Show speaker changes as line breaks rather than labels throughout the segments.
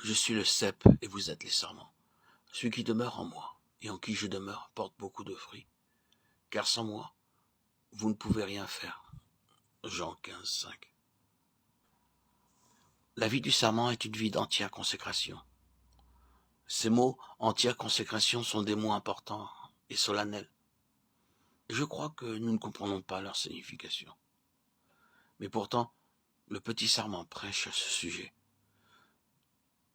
Je suis le cep et vous êtes les sarments. Celui qui demeure en moi et en qui je demeure porte beaucoup de fruits. Car sans moi, vous ne pouvez rien faire. Jean 15, 5. La vie du sarment est une vie d'entière consécration. Ces mots entière consécration sont des mots importants et solennels. Je crois que nous ne comprenons pas leur signification. Mais pourtant, le petit sarment prêche à ce sujet.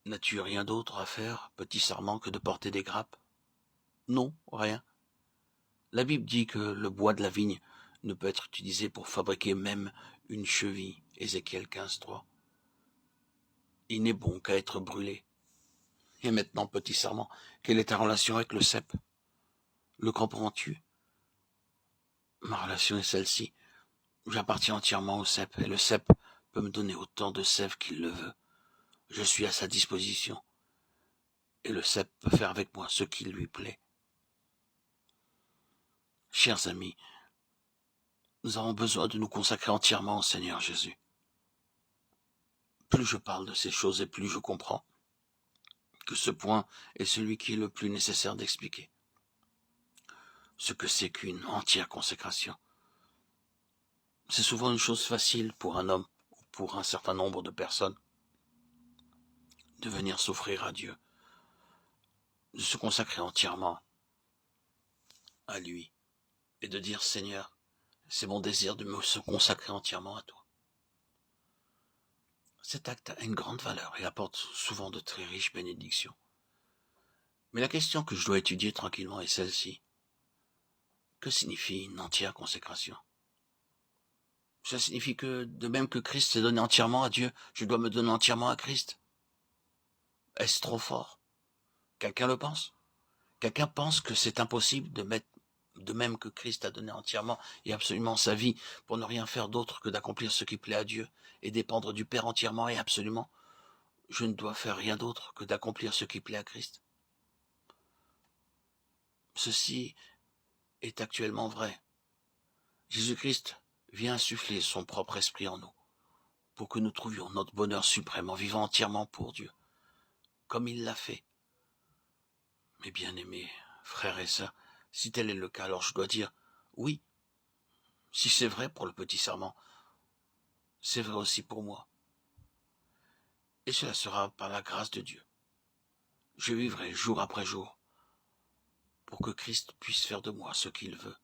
N'as-tu rien d'autre à faire, petit sarment, que de porter des grappes? Non, rien. La Bible dit que le bois de la vigne ne peut être utilisé pour fabriquer même une cheville. Ézéchiel 15.3. Il n'est bon qu'à être brûlé. Et maintenant, petit sarment, quelle est ta relation avec le cep? Le comprends-tu? Ma relation est celle-ci. J'appartiens entièrement au cep, et le cep peut me donner autant de sève qu'il le veut. Je suis à sa disposition, et le cep peut faire avec moi ce qui lui plaît. Chers amis, nous avons besoin de nous consacrer entièrement au Seigneur Jésus. Plus je parle de ces choses et plus je comprends que ce point est celui qui est le plus nécessaire d'expliquer. Ce que c'est qu'une entière consécration. C'est souvent une chose facile pour un homme ou pour un certain nombre de personnes de venir s'offrir à Dieu, de se consacrer entièrement à lui et de dire Seigneur, c'est mon désir de me se consacrer entièrement à toi. Cet acte a une grande valeur et apporte souvent de très riches bénédictions. Mais la question que je dois étudier tranquillement est celle-ci. Que signifie une entière consécration? Ça signifie que, de même que Christ s'est donné entièrement à Dieu, je dois me donner entièrement à Christ? Est-ce trop fort? Quelqu'un le pense? Quelqu'un pense que c'est impossible de mettre, de même que Christ a donné entièrement et absolument sa vie pour ne rien faire d'autre que d'accomplir ce qui plaît à Dieu et dépendre du Père entièrement et absolument? Je ne dois faire rien d'autre que d'accomplir ce qui plaît à Christ. Ceci est actuellement vrai. Jésus-Christ vient insuffler son propre esprit en nous pour que nous trouvions notre bonheur suprême en vivant entièrement pour Dieu, comme il l'a fait. Mes bien-aimés frères et sœurs, si tel est le cas, alors je dois dire oui. Si c'est vrai pour le petit serment, c'est vrai aussi pour moi. Et cela sera par la grâce de Dieu. Je vivrai jour après jour pour que Christ puisse faire de moi ce qu'il veut.